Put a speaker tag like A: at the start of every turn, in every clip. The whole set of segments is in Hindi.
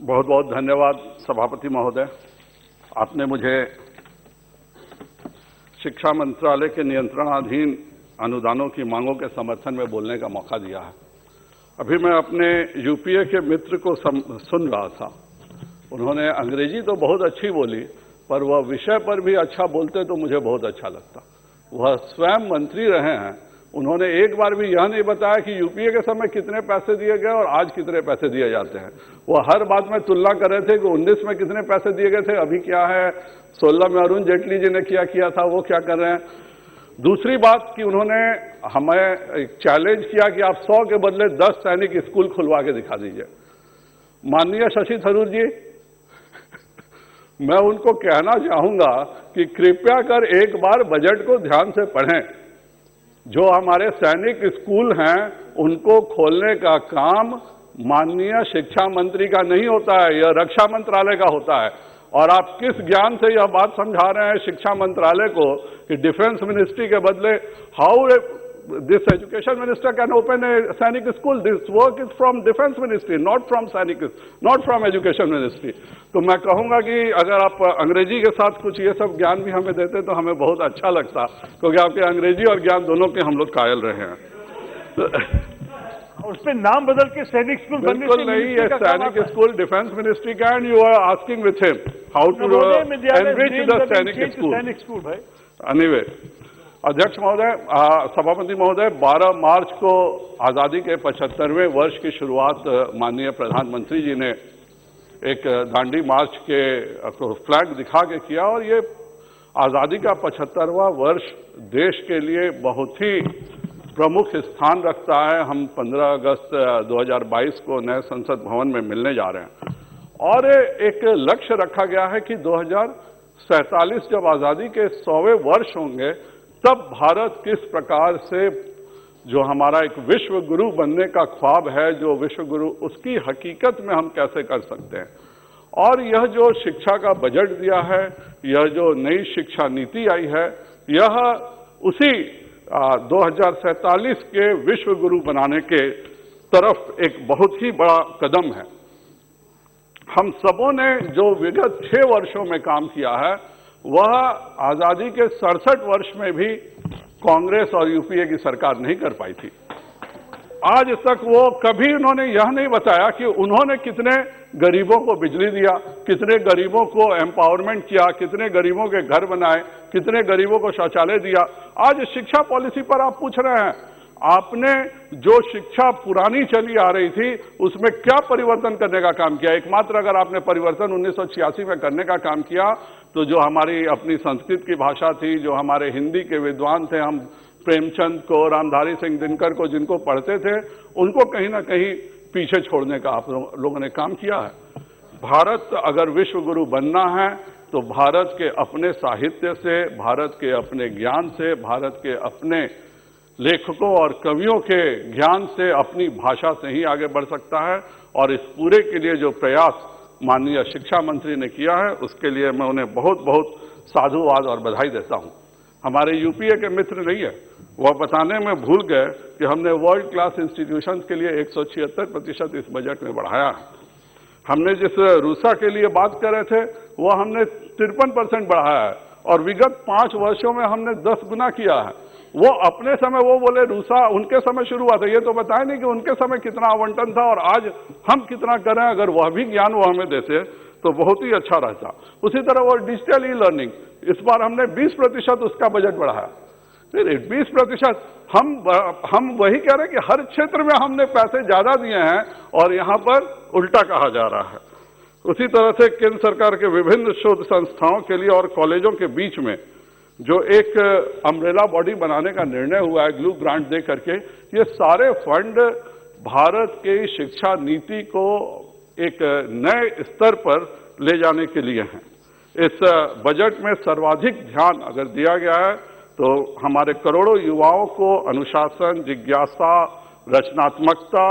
A: बहुत बहुत धन्यवाद सभापति महोदय। आपने मुझे शिक्षा मंत्रालय के नियंत्रणाधीन अनुदानों की मांगों के समर्थन में बोलने का मौका दिया है। अभी मैं अपने यूपीए के मित्र को सुन रहा था। उन्होंने अंग्रेजी तो बहुत अच्छी बोली, पर वह विषय पर भी अच्छा बोलते तो मुझे बहुत अच्छा लगता। वह स्वयं मंत्री रहे हैं। उन्होंने एक बार भी यह नहीं बताया कि यूपीए के समय कितने पैसे दिए गए और आज कितने पैसे दिए जाते हैं। वह हर बात में तुलना कर रहे थे कि 19 में कितने पैसे दिए गए थे, अभी क्या है, 16 में अरुण जेटली जी ने क्या किया था, वो क्या कर रहे हैं। दूसरी बात कि उन्होंने हमें चैलेंज किया कि आप 100 के बदले 10 सैनिक स्कूल खुलवा के दिखा दीजिए। माननीय शशि थरूर जी, मैं उनको कहना चाहूंगा कि कृपया कर एक बार बजट को ध्यान से पढ़ें। जो हमारे सैनिक स्कूल हैं उनको खोलने का काम माननीय शिक्षा मंत्री का नहीं होता है, यह रक्षा मंत्रालय का होता है। और आप किस ज्ञान से यह बात समझा रहे हैं शिक्षा मंत्रालय को कि डिफेंस मिनिस्ट्री के बदले how this education minister can open a Sainik school. This work is from defence ministry, not from education ministry. तो मैं कहूंगा कि अगर आप अंग्रेजी के साथ कुछ ये सब ज्ञान भी हमें देते तो हमें बहुत अच्छा लगता, क्योंकि आपके अंग्रेजी और ज्ञान दोनों के हम लोग कायल रहे हैं।
B: उस पर नाम बदल के सैनिक स्कूल बनने से
A: नहीं, ये सैनिक स्कूल डिफेंस मिनिस्ट्री का, and you are asking with him how to enrich the Sainik school भाई। एनीवे, अध्यक्ष महोदय, सभापति महोदय, 12 मार्च को आजादी के 75वें वर्ष की शुरुआत माननीय प्रधानमंत्री जी ने एक दांडी मार्च के फ्लैग दिखा के किया, और ये आजादी का 75वां वर्ष देश के लिए बहुत ही प्रमुख स्थान रखता है। हम 15 अगस्त 2022 को नए संसद भवन में मिलने जा रहे हैं, और एक लक्ष्य रखा गया है कि 2047 जब आजादी के 100वें वर्ष होंगे तब भारत किस प्रकार से जो हमारा एक विश्व गुरु बनने का ख्वाब है, जो विश्व गुरु, उसकी हकीकत में हम कैसे कर सकते हैं। और यह जो शिक्षा का बजट दिया है, यह जो नई शिक्षा नीति आई है, यह उसी 2047 के विश्व गुरु बनाने के तरफ एक बहुत ही बड़ा कदम है। हम सबों ने जो विगत 6 वर्षों में काम किया है, वह आजादी के 67 वर्ष में भी कांग्रेस और यूपीए की सरकार नहीं कर पाई थी। आज तक वो कभी उन्होंने यह नहीं बताया कि उन्होंने कितने गरीबों को बिजली दिया, कितने गरीबों को एम्पावरमेंट किया, कितने गरीबों के घर बनाए, कितने गरीबों को शौचालय दिया। आज शिक्षा पॉलिसी पर आप पूछ रहे हैं, आपने जो शिक्षा पुरानी चली आ रही थी उसमें क्या परिवर्तन करने का काम किया। एकमात्र अगर आपने परिवर्तन 1986 में करने का काम किया तो जो हमारी अपनी संस्कृत की भाषा थी, जो हमारे हिंदी के विद्वान थे, हम प्रेमचंद को, रामधारी सिंह दिनकर को जिनको पढ़ते थे, उनको कहीं ना कहीं पीछे छोड़ने का आप लोगों ने काम किया है। भारत अगर विश्व गुरु बनना है तो भारत के अपने साहित्य से, भारत के अपने ज्ञान से, भारत के अपने लेखकों और कवियों के ज्ञान से, अपनी भाषा से ही आगे बढ़ सकता है। और इस पूरे के लिए जो प्रयास माननीय शिक्षा मंत्री ने किया है, उसके लिए मैं उन्हें बहुत बहुत साधुवाद और बधाई देता हूं। हमारे यूपीए के मित्र नहीं है, वह बताने में भूल गए कि हमने वर्ल्ड क्लास इंस्टीट्यूशंस के लिए 176% इस बजट में बढ़ाया है। हमने जिस रूसा के लिए बात कर रहे थे, वह हमने 53% बढ़ाया है, और विगत 5 वर्षों में हमने 10 गुना किया है। वो अपने समय वो बोले रूसा उनके समय शुरू हुआ था, ये तो बताया नहीं कि उनके समय कितना आवंटन था और आज हम कितना कर रहे हैं। अगर वह भी ज्ञान वो हमें देते तो बहुत ही अच्छा रहता। उसी तरह वो डिजिटल ई लर्निंग, इस बार हमने 20% उसका बजट बढ़ाया। 20% हम वही कह रहे हैं कि हर क्षेत्र में हमने पैसे ज्यादा दिए हैं और यहां पर उल्टा कहा जा रहा है। उसी तरह से केंद्र सरकार के विभिन्न शोध संस्थाओं के लिए और कॉलेजों के बीच में जो एक अम्ब्रेला बॉडी बनाने का निर्णय हुआ है, ग्लू ग्रांट दे करके, ये सारे फंड भारत की शिक्षा नीति को एक नए स्तर पर ले जाने के लिए हैं। इस बजट में सर्वाधिक ध्यान अगर दिया गया है तो हमारे करोड़ों युवाओं को अनुशासन, जिज्ञासा, रचनात्मकता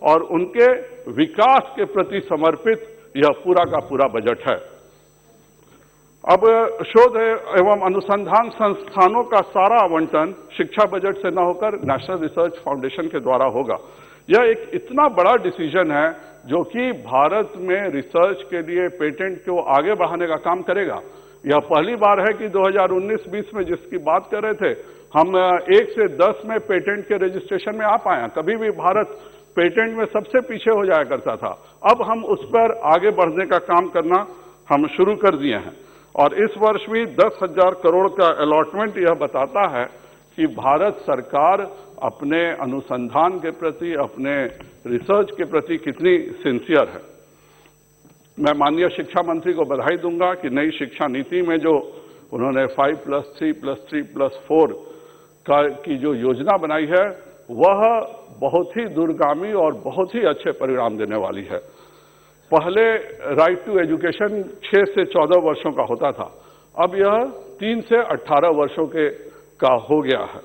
A: और उनके विकास के प्रति समर्पित यह पूरा का पूरा बजट है। अब शोध एवं अनुसंधान संस्थानों का सारा आवंटन शिक्षा बजट से न होकर नेशनल रिसर्च फाउंडेशन के द्वारा होगा। यह एक इतना बड़ा डिसीजन है जो कि भारत में रिसर्च के लिए पेटेंट को आगे बढ़ाने का काम करेगा। यह पहली बार है कि 2019-20 में जिसकी बात कर रहे थे, हम 1 से 10 में पेटेंट के रजिस्ट्रेशन में आ पाए। कभी भी भारत पेटेंट में सबसे पीछे हो जाया करता था। अब हम उस पर आगे बढ़ने का काम करना हम शुरू कर दिए हैं और इस वर्ष भी 10,000 करोड़ का अलॉटमेंट यह बताता है कि भारत सरकार अपने अनुसंधान के प्रति, अपने रिसर्च के प्रति कितनी सिंसियर है। मैं माननीय शिक्षा मंत्री को बधाई दूंगा कि नई शिक्षा नीति में जो उन्होंने 5+3+3+4 की जो योजना बनाई है वह बहुत ही दूरगामी और बहुत ही अच्छे परिणाम देने वाली है। पहले राइट टू एजुकेशन 6 से 14 वर्षों का होता था, अब यह 3 से 18 वर्षों का हो गया है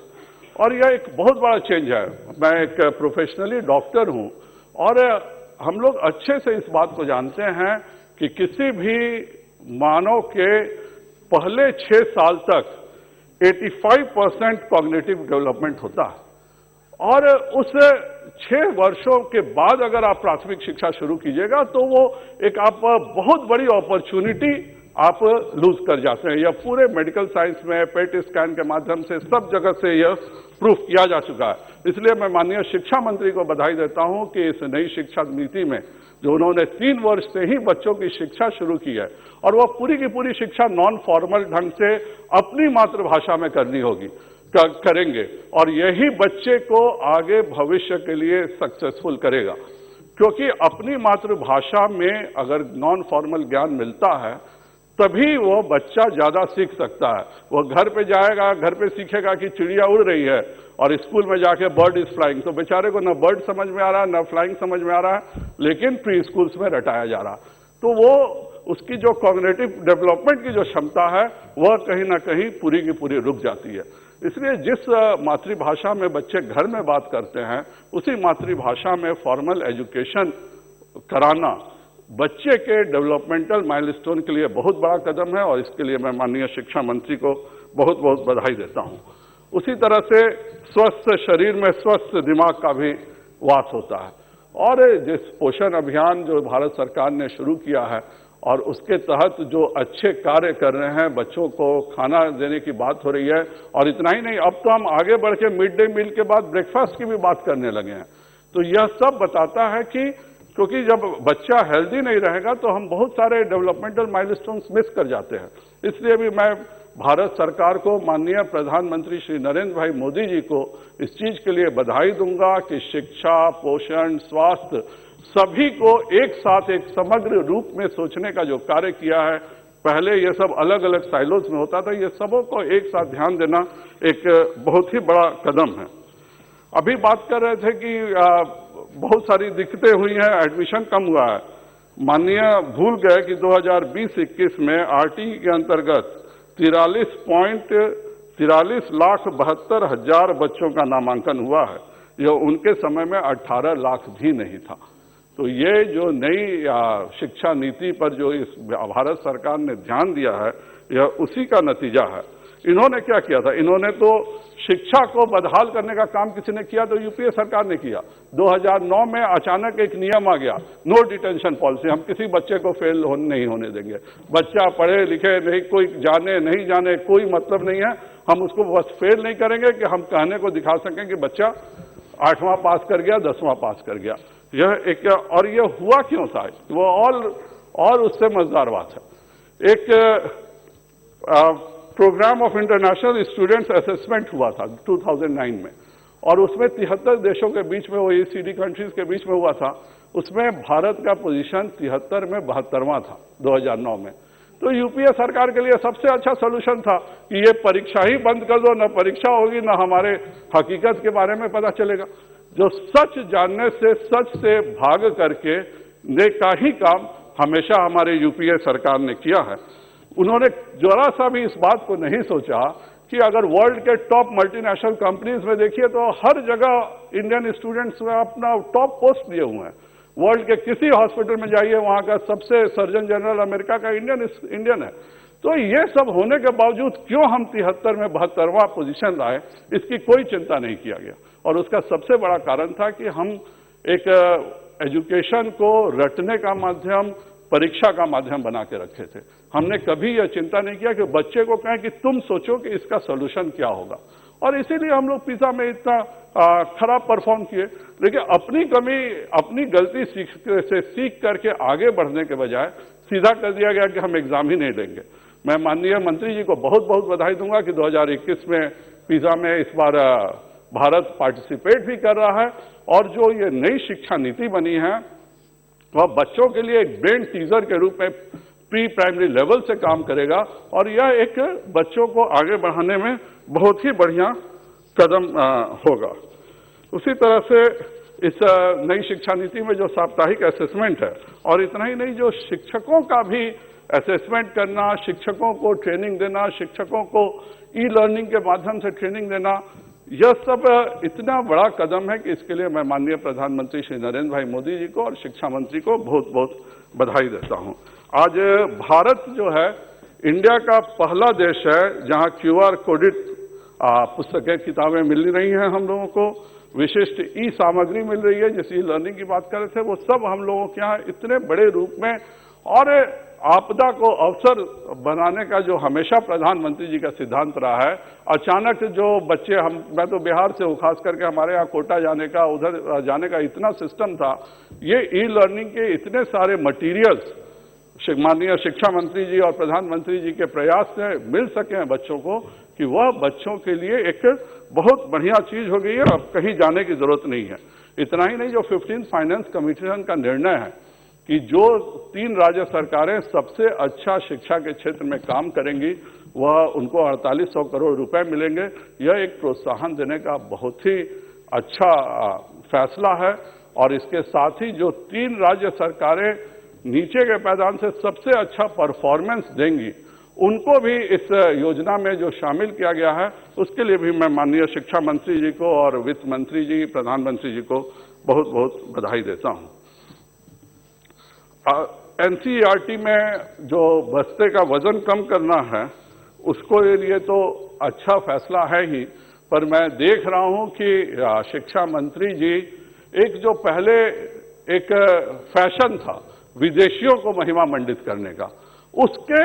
A: और यह एक बहुत बड़ा चेंज है। मैं एक प्रोफेशनली डॉक्टर हूं और हम लोग अच्छे से इस बात को जानते हैं कि किसी भी मानव के पहले 6 साल तक 85% कॉग्निटिव डेवलपमेंट होता है और उस 6 वर्षों के बाद अगर आप प्राथमिक शिक्षा शुरू कीजिएगा तो वो एक आप बहुत बड़ी अपॉर्चुनिटी आप लूज कर जाते हैं। यह पूरे मेडिकल साइंस में पेट स्कैन के माध्यम से सब जगह से यह प्रूफ किया जा चुका है। इसलिए मैं माननीय शिक्षा मंत्री को बधाई देता हूं कि इस नई शिक्षा नीति में जो उन्होंने 3 वर्ष से ही बच्चों की शिक्षा शुरू की है और वह पूरी की पूरी शिक्षा नॉन फॉर्मल ढंग से अपनी मातृभाषा में करनी होगी, करेंगे और यही बच्चे को आगे भविष्य के लिए सक्सेसफुल करेगा। क्योंकि अपनी मातृभाषा में अगर नॉन फॉर्मल ज्ञान मिलता है तभी वो बच्चा ज्यादा सीख सकता है। वो घर पे जाएगा, घर पे सीखेगा कि चिड़िया उड़ रही है और स्कूल में जाके बर्ड इज फ्लाइंग, तो बेचारे को न बर्ड समझ में आ रहा है न फ्लाइंग समझ में आ रहा है, लेकिन प्री स्कूल्स में रटाया जा रहा। तो वो उसकी जो कॉग्निटिव डेवलपमेंट की जो क्षमता है वह कहीं ना कहीं पूरी की पूरी रुक जाती है। इसलिए जिस मातृभाषा में बच्चे घर में बात करते हैं उसी मातृभाषा में फॉर्मल एजुकेशन कराना बच्चे के डेवलपमेंटल माइलस्टोन के लिए बहुत बड़ा कदम है और इसके लिए मैं माननीय शिक्षा मंत्री को बहुत बहुत बधाई देता हूं। उसी तरह से स्वस्थ शरीर में स्वस्थ दिमाग का भी वास होता है और जिस पोषण अभियान जो भारत सरकार ने शुरू किया है और उसके तहत जो अच्छे कार्य कर रहे हैं, बच्चों को खाना देने की बात हो रही है और इतना ही नहीं, अब तो हम आगे बढ़ के मिड डे मील के बाद ब्रेकफास्ट की भी बात करने लगे हैं। तो यह सब बताता है कि क्योंकि जब बच्चा हेल्दी नहीं रहेगा तो हम बहुत सारे डेवलपमेंटल माइलस्टोन्स मिस कर जाते हैं। इसलिए भी मैं भारत सरकार को, माननीय प्रधानमंत्री श्री नरेंद्र भाई मोदी जी को इस चीज के लिए बधाई दूंगा कि शिक्षा, पोषण, स्वास्थ्य सभी को एक साथ एक समग्र रूप में सोचने का जो कार्य किया है। पहले ये सब अलग अलग साइलोज में होता था, ये सबों को एक साथ ध्यान देना एक बहुत ही बड़ा कदम है। अभी बात कर रहे थे कि बहुत सारी दिक्कतें हुई हैं, एडमिशन कम हुआ है। माननीय भूल गए कि 2020-21 में आरटी के अंतर्गत 43,72,00,000 बच्चों का नामांकन हुआ है। यह उनके समय में 18 लाख भी नहीं था। तो ये जो नई शिक्षा नीति पर जो इस भारत सरकार ने ध्यान दिया है यह उसी का नतीजा है। इन्होंने क्या किया था, इन्होंने तो शिक्षा को बदहाल करने का काम किसी ने किया तो यूपीए सरकार ने किया। 2009 में अचानक एक नियम आ गया, नो डिटेंशन पॉलिसी, हम किसी बच्चे को फेल नहीं होने देंगे। बच्चा पढ़े लिखे नहीं, कोई जाने नहीं जाने कोई मतलब नहीं है, हम उसको बस फेल नहीं करेंगे कि हम कहने को दिखा सकें कि बच्चा 8वां पास कर गया, 10वां पास कर गया। यह एक, और यह हुआ क्यों था वो और उससे मजेदार बात है। एक programme of international students assessment हुआ था 2009 में और उसमें 73 देशों के बीच में, वो OECD कंट्रीज के बीच में हुआ था। उसमें भारत का पोजीशन 73 में 72वां था 2009 में। तो यूपीए सरकार के लिए सबसे अच्छा सोल्यूशन था कि ये परीक्षा ही बंद कर दो, न परीक्षा होगी न हमारे हकीकत के बारे में पता चलेगा। जो सच जानने से, सच से भाग करके ने का ही काम हमेशा हमारे यूपीए सरकार ने किया है। उन्होंने जरा सा भी इस बात को नहीं सोचा कि अगर वर्ल्ड के टॉप मल्टीनेशनल कंपनीज में देखिए तो हर जगह इंडियन स्टूडेंट्स में अपना टॉप पोस्ट लिए हुए हैं। वर्ल्ड के किसी हॉस्पिटल में जाइए, वहां का सबसे सर्जन जनरल अमेरिका का इंडियन है। तो ये सब होने के बावजूद क्यों हम 73 में 72वां पोजीशन लाए, इसकी कोई चिंता नहीं किया गया। और उसका सबसे बड़ा कारण था कि हम एक एजुकेशन को रटने का माध्यम, परीक्षा का माध्यम बना के रखे थे। हमने कभी यह चिंता नहीं किया कि बच्चे को कहें कि तुम सोचो कि इसका सोल्यूशन क्या होगा, और इसीलिए हम लोग पिज़्ज़ा में इतना खराब परफॉर्म किए। लेकिन अपनी कमी, अपनी गलती सीख करके आगे बढ़ने के बजाय सीधा कर दिया गया कि हम एग्जाम ही नहीं देंगे। मैं माननीय मंत्री जी को बहुत बहुत बधाई दूंगा कि 2021 में पिज़्ज़ा में इस बार भारत पार्टिसिपेट भी कर रहा है, और जो ये नई शिक्षा नीति बनी है वह बच्चों के लिए एक ब्रेन टीजर के रूप में प्री प्राइमरी लेवल से काम करेगा, और यह एक बच्चों को आगे बढ़ाने में बहुत ही बढ़िया कदम होगा। उसी तरह से इस नई शिक्षा नीति में जो साप्ताहिक असेसमेंट है, और इतना ही नहीं, जो शिक्षकों का भी असेसमेंट करना, शिक्षकों को ट्रेनिंग देना, शिक्षकों को ई लर्निंग के माध्यम से ट्रेनिंग देना, यह सब इतना बड़ा कदम है कि इसके लिए मैं माननीय प्रधानमंत्री श्री नरेंद्र भाई मोदी जी को और शिक्षा मंत्री को बहुत बहुत बधाई देता हूं। आज भारत जो है इंडिया का पहला देश है जहां QR कोडित पुस्तकें, किताबें मिल रही हैं हम लोगों को, विशिष्ट ई सामग्री मिल रही है। जिस ई लर्निंग की बात कर रहे थे वो सब हम लोगों के यहाँ इतने बड़े रूप में, और आपदा को अवसर बनाने का जो हमेशा प्रधानमंत्री जी का सिद्धांत रहा है, अचानक जो बच्चे, मैं तो बिहार से हूँ, खास करके हमारे यहाँ कोटा जाने का, उधर जाने का इतना सिस्टम था, ये ई लर्निंग के इतने सारे मटीरियल्स माननीय शिक्षा मंत्री जी और प्रधानमंत्री जी के प्रयास से मिल सके हैं बच्चों को, कि वह बच्चों के लिए एक बहुत बढ़िया चीज हो गई है। अब कहीं जाने की जरूरत नहीं है। इतना ही नहीं, जो 15th फाइनेंस कमीशन का निर्णय है कि जो 3 राज्य सरकारें सबसे अच्छा शिक्षा के क्षेत्र में काम करेंगी, वह उनको 4800 करोड़ रुपए मिलेंगे। यह एक प्रोत्साहन देने का बहुत ही अच्छा फैसला है। और इसके साथ ही जो 3 राज्य सरकारें नीचे के पायदान से सबसे अच्छा परफॉर्मेंस देंगी, उनको भी इस योजना में जो शामिल किया गया है, उसके लिए भी मैं माननीय शिक्षा मंत्री जी को और वित्त मंत्री जी, प्रधानमंत्री जी को बहुत बहुत बधाई देता हूं। NCERT में जो बस्ते का वजन कम करना है, उसको लिए तो अच्छा फैसला है ही, पर मैं देख रहा हूं कि शिक्षा मंत्री जी, एक जो पहले एक फैशन था विदेशियों को महिमा मंडित करने का, उसके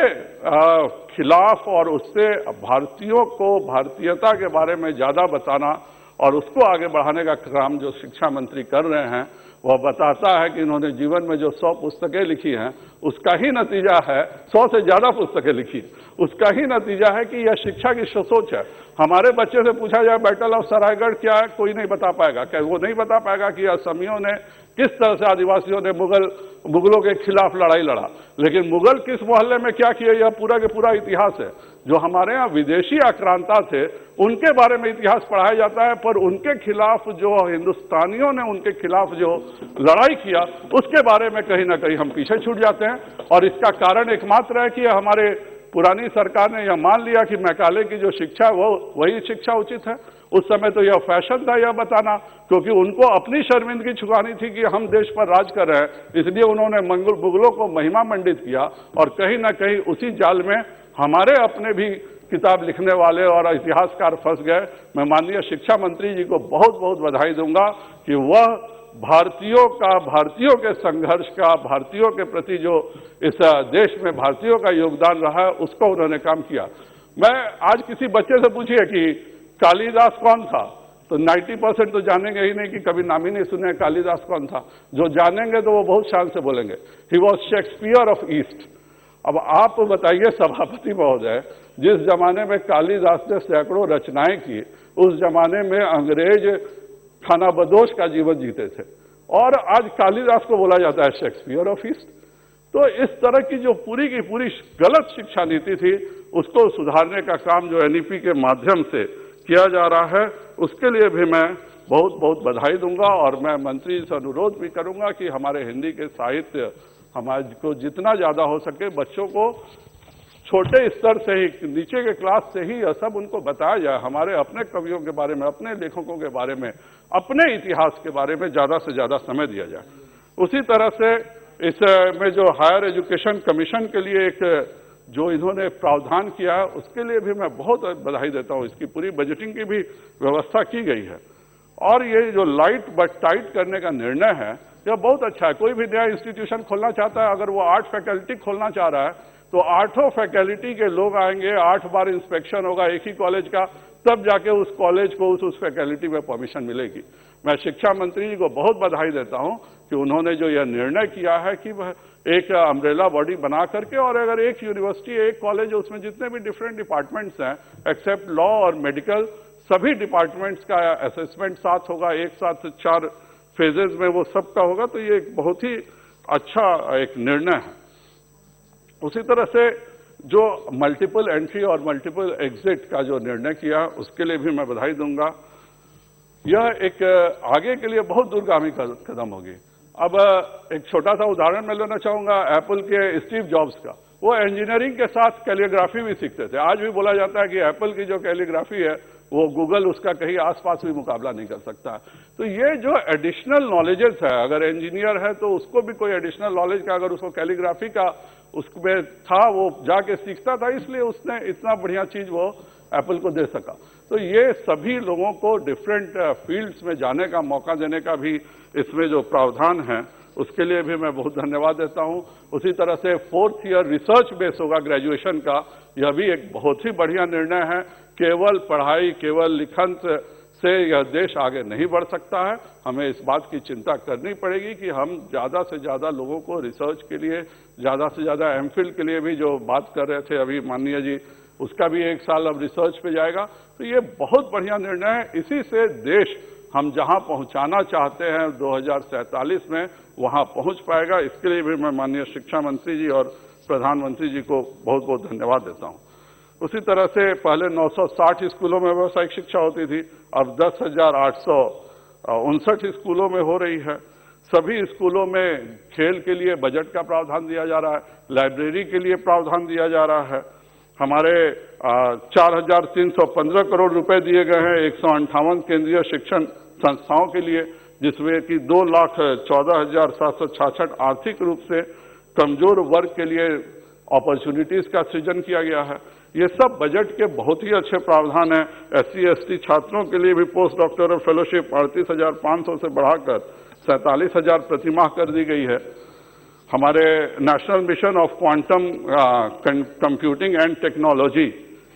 A: खिलाफ और उससे भारतीयों को भारतीयता के बारे में ज्यादा बताना और उसको आगे बढ़ाने का काम जो शिक्षा मंत्री कर रहे हैं, वह बताता है कि इन्होंने जीवन में जो 100 पुस्तकें लिखी हैं, उसका ही नतीजा है, 100 से ज्यादा पुस्तकें लिखी, उसका ही नतीजा है कि यह शिक्षा की सोच है। हमारे बच्चे से पूछा जाए बैटल ऑफ सरायगढ़ क्या है, कोई नहीं बता पाएगा। क्या वो नहीं बता पाएगा कि असमियों ने किस तरह से आदिवासियों ने मुगलों के खिलाफ लड़ाई लड़ा, लेकिन मुगल किस मोहल्ले में क्या किए, यह पूरा के पूरा इतिहास है। जो हमारे यहाँ विदेशी आक्रांता थे, उनके बारे में इतिहास पढ़ाया जाता है, पर उनके खिलाफ जो हिंदुस्तानियों ने उनके खिलाफ जो लड़ाई किया, उसके बारे में कहीं ना कहीं हम पीछे छूट जाते हैं। और इसका कारण एकमात्र है कि हमारे पुरानी सरकार ने यह मान लिया कि मैकाले की जो शिक्षा है वो वही शिक्षा उचित है। उस समय तो यह फैशन था यह बताना, क्योंकि उनको अपनी शर्मिंदगी छुपानी थी कि हम देश पर राज कर रहे हैं, इसलिए उन्होंने मुगलों को महिमा मंडित किया। और कहीं ना कहीं उसी जाल में हमारे अपने भी किताब लिखने वाले और इतिहासकार फंस गए। मैं माननीय शिक्षा मंत्री जी को बहुत बहुत बधाई दूंगा कि वह भारतीयों के संघर्ष का, भारतीयों के प्रति जो इस देश में भारतीयों का योगदान रहा है, उसको उन्होंने काम किया। मैं आज किसी बच्चे से पूछिए कि कालिदास कौन था, तो 90% तो जानेंगे ही नहीं, कि कभी नाम ही नहीं सुने कालिदास कौन था। जो जानेंगे तो वो बहुत शान से बोलेंगे, he was Shakespeare of east. अब आप बताइए सभापति महोदय, जिस जमाने में कालिदास ने सैकड़ों रचनाएं की, उस जमाने में अंग्रेज खानाबदोश का जीवन जीते थे, और आज कालिदास को बोला जाता है शेक्सपियर ऑफ ईस्ट। तो इस तरह की जो पूरी की पूरी गलत शिक्षा नीति थी, उसको सुधारने का काम जो NEP के माध्यम से किया जा रहा है, उसके लिए भी मैं बहुत बहुत बधाई दूंगा। और मैं मंत्री से अनुरोध भी करूंगा कि हमारे हिंदी के साहित्य हमारे को जितना ज्यादा हो सके बच्चों को छोटे स्तर से ही, नीचे के क्लास से ही यह सब उनको बताया जाए, हमारे अपने कवियों के बारे में, अपने लेखकों के बारे में, अपने इतिहास के बारे में ज्यादा से ज्यादा समय दिया जाए। उसी तरह से इसमें जो हायर एजुकेशन कमीशन के लिए एक जो इन्होंने प्रावधान किया है, उसके लिए भी मैं बहुत बधाई देता हूं। इसकी पूरी बजटिंग की भी व्यवस्था की गई है। और ये जो लाइट बट टाइट करने का निर्णय है यह बहुत अच्छा है। कोई भी नया इंस्टीट्यूशन खोलना चाहता है, अगर वो 8 फैकल्टी खोलना चाह रहा है तो 8 फैकल्टी के लोग आएंगे, 8 बार इंस्पेक्शन होगा एक ही कॉलेज का, तब जाके उस कॉलेज को उस फैकल्टी में परमिशन मिलेगी। मैं शिक्षा मंत्री जी को बहुत बधाई देता हूं कि उन्होंने जो यह निर्णय किया है कि वह एक अम्ब्रेला बॉडी बना करके, और अगर एक यूनिवर्सिटी एक कॉलेज उसमें जितने भी डिफरेंट डिपार्टमेंट्स हैं एक्सेप्ट लॉ और मेडिकल, सभी डिपार्टमेंट्स का असेसमेंट साथ होगा, एक साथ 4 फेजेज में वो सबका होगा, तो ये एक बहुत ही अच्छा एक निर्णय है। उसी तरह से जो मल्टीपल एंट्री और मल्टीपल एग्जिट का जो निर्णय किया उसके लिए भी मैं बधाई दूंगा। यह एक आगे के लिए बहुत दूरगामी कदम होगी। अब एक छोटा सा उदाहरण मैं लेना चाहूंगा एप्पल के स्टीव जॉब्स का। वो इंजीनियरिंग के साथ कैलीग्राफी भी सीखते थे। आज भी बोला जाता है कि एप्पल की जो कैलीग्राफी है वो गूगल उसका कहीं आसपास भी मुकाबला नहीं कर सकता। तो ये जो एडिशनल नॉलेजेस है, अगर इंजीनियर है तो उसको भी कोई एडिशनल नॉलेज का, अगर उसको कैलीग्राफी का उसमें था, वो जाके सीखता था, इसलिए उसने इतना बढ़िया चीज वो एप्पल को दे सका। तो ये सभी लोगों को डिफरेंट फील्ड्स में जाने का मौका देने का भी इसमें जो प्रावधान है उसके लिए भी मैं बहुत धन्यवाद देता हूं। उसी तरह से 4th ईयर रिसर्च बेस होगा ग्रेजुएशन का, यह भी एक बहुत ही बढ़िया निर्णय है। केवल पढ़ाई, केवल लिखन से यह देश आगे नहीं बढ़ सकता है। हमें इस बात की चिंता करनी पड़ेगी कि हम ज़्यादा से ज़्यादा लोगों को रिसर्च के लिए, ज़्यादा से ज़्यादा एमफिल के लिए भी जो बात कर रहे थे अभी माननीय जी, उसका भी 1 साल अब रिसर्च पे जाएगा। तो ये बहुत बढ़िया निर्णय है। इसी से देश हम जहां पहुंचाना चाहते हैं 2047 में वहां पहुंच पाएगा। इसके लिए भी मैं माननीय शिक्षा मंत्री जी और प्रधानमंत्री जी को बहुत बहुत धन्यवाद देता हूं। उसी तरह से पहले 960 स्कूलों में व्यावसायिक शिक्षा होती थी, अब 10,859 स्कूलों में हो रही है। सभी स्कूलों में खेल के लिए बजट का प्रावधान दिया जा रहा है, लाइब्रेरी के लिए प्रावधान दिया जा रहा है। हमारे 4,315 करोड़ रुपए दिए गए हैं 158 केंद्रीय शिक्षण संस्थाओं के लिए, जिसमें कि 2,14,766 आर्थिक रूप से कमजोर वर्ग के लिए अपॉर्चुनिटीज का सृजन किया गया है। ये सब बजट के बहुत ही अच्छे प्रावधान हैं। SC ST छात्रों के लिए भी पोस्ट डॉक्टोरल फेलोशिप 38,500 से बढ़ाकर 47,000 प्रतिमाह कर दी गई है। हमारे national mission of quantum computing and technology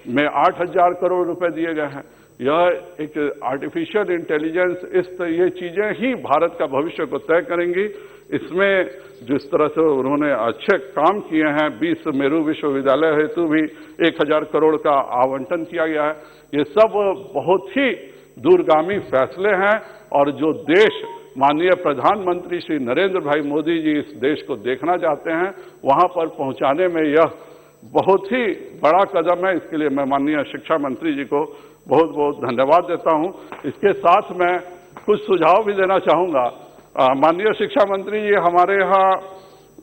A: में 8,000 करोड़ रुपए दिए गए हैं। यह एक आर्टिफिशियल इंटेलिजेंस, ये चीजें ही भारत का भविष्य को तय करेंगी। इसमें जिस तरह से उन्होंने अच्छे काम किए हैं, 20 मेरू विश्वविद्यालय हेतु भी 1,000 करोड़ का आवंटन किया गया है। ये सब बहुत ही दूरगामी फैसले हैं और जो देश माननीय प्रधानमंत्री श्री नरेंद्र भाई मोदी जी इस देश को देखना चाहते हैं, वहां पर पहुंचाने में यह बहुत ही बड़ा कदम है। इसके लिए मैं माननीय शिक्षा मंत्री जी को बहुत बहुत धन्यवाद देता हूं। इसके साथ मैं कुछ सुझाव भी देना चाहूंगा। माननीय शिक्षा मंत्री जी, हमारे यहाँ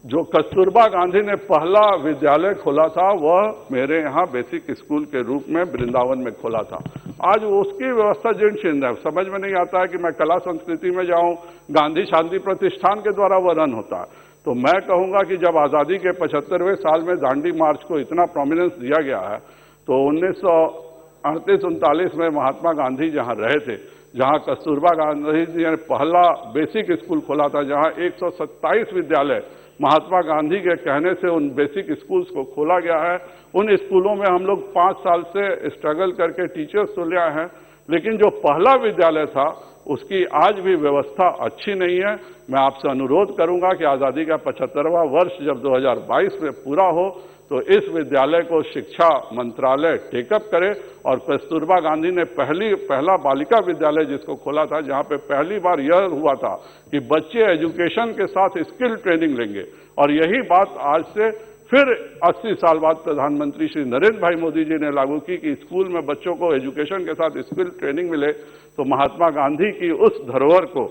A: जो कस्तूरबा गांधी ने पहला विद्यालय खोला था वह मेरे यहाँ बेसिक स्कूल के रूप में वृंदावन में खोला था। आज उसकी व्यवस्था जीर्ण शीर्ण है। समझ में नहीं आता है कि मैं कला संस्कृति में जाऊं, गांधी शांति प्रतिष्ठान के द्वारा वह रन होता है। तो मैं कहूंगा कि जब आज़ादी के 75वें साल में दांडी मार्च को इतना प्रोमिनेंस दिया गया है, तो 1938-39 में महात्मा गांधी जहां रहे थे, जहां कस्तूरबा गांधी जी ने पहला बेसिक स्कूल खोला था, जहां 127 विद्यालय महात्मा गांधी के कहने से उन बेसिक स्कूल्स को खोला गया है। उन स्कूलों में हम लोग 5 साल से स्ट्रगल करके टीचर्स तो ले आए हैं, लेकिन जो पहला विद्यालय था उसकी आज भी व्यवस्था अच्छी नहीं है। मैं आपसे अनुरोध करूंगा कि आज़ादी का 75वां वर्ष जब 2022 में पूरा हो तो इस विद्यालय को शिक्षा मंत्रालय टेकअप करे और कस्तूरबा गांधी ने पहला बालिका विद्यालय जिसको खोला था, जहां पे पहली बार यह हुआ था कि बच्चे एजुकेशन के साथ स्किल ट्रेनिंग लेंगे। और यही बात आज से फिर 80 साल बाद प्रधानमंत्री श्री नरेंद्र भाई मोदी जी ने लागू की कि स्कूल में बच्चों को एजुकेशन के साथ स्किल ट्रेनिंग मिले। तो महात्मा गांधी की उस धरोहर को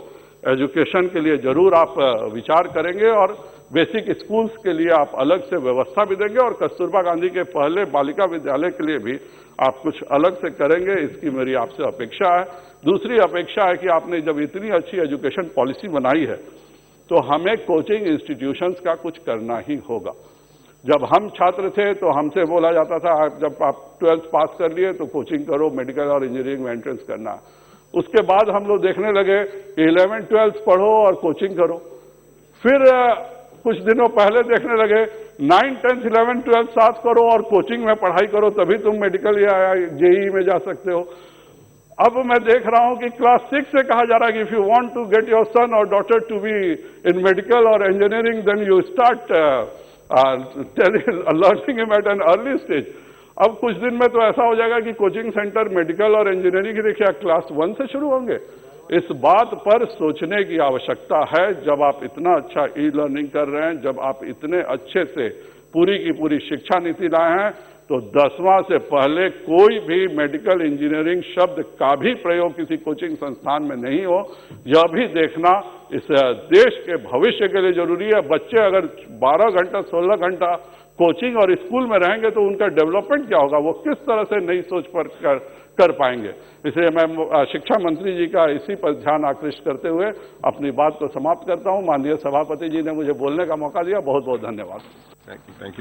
A: एजुकेशन के लिए जरूर आप विचार करेंगे और बेसिक स्कूल्स के लिए आप अलग से व्यवस्था भी देंगे और कस्तूरबा गांधी के पहले बालिका विद्यालय के लिए भी आप कुछ अलग से करेंगे, इसकी मेरी आपसे अपेक्षा है। दूसरी अपेक्षा है कि आपने जब इतनी अच्छी एजुकेशन पॉलिसी बनाई है तो हमें कोचिंग इंस्टीट्यूशंस का कुछ करना ही होगा। जब हम छात्र थे तो हमसे बोला जाता था जब आप 12th पास कर लिए तो कोचिंग करो, मेडिकल और इंजीनियरिंग में एंट्रेंस करना। उसके बाद हम लोग देखने लगे कि 11th-12th पढ़ो और कोचिंग करो। फिर कुछ दिनों पहले देखने लगे 9th, 10th, 11th, 12th साथ करो और कोचिंग में पढ़ाई करो, तभी तुम मेडिकल या जेईई में जा सकते हो। अब मैं देख रहा हूं कि क्लास 6 से कहा जा रहा है कि if you want to get your son और daughter to be in medical और engineering then you start learning him at an early stage. अब कुछ दिन में तो ऐसा हो जाएगा कि कोचिंग सेंटर मेडिकल और इंजीनियरिंग की देखिए क्लास 1 से शुरू होंगे। इस बात पर सोचने की आवश्यकता है। जब आप इतना अच्छा ई लर्निंग कर रहे हैं, जब आप इतने अच्छे से पूरी की पूरी शिक्षा नीति लाए हैं, तो 10वां से पहले कोई भी मेडिकल इंजीनियरिंग शब्द का भी प्रयोग किसी कोचिंग संस्थान में नहीं हो। यह भी देखना इस देश के भविष्य के लिए जरूरी है। बच्चे अगर 12 घंटा 16 घंटा कोचिंग और स्कूल में रहेंगे तो उनका डेवलपमेंट क्या होगा, वो किस तरह से नई सोच पर कर पाएंगे। इसलिए मैं शिक्षा मंत्री जी का इसी पर ध्यान आकृष्ट करते हुए अपनी बात को समाप्त करता हूं। माननीय सभापति जी ने मुझे बोलने का मौका दिया, बहुत बहुत धन्यवाद।
C: Thank you.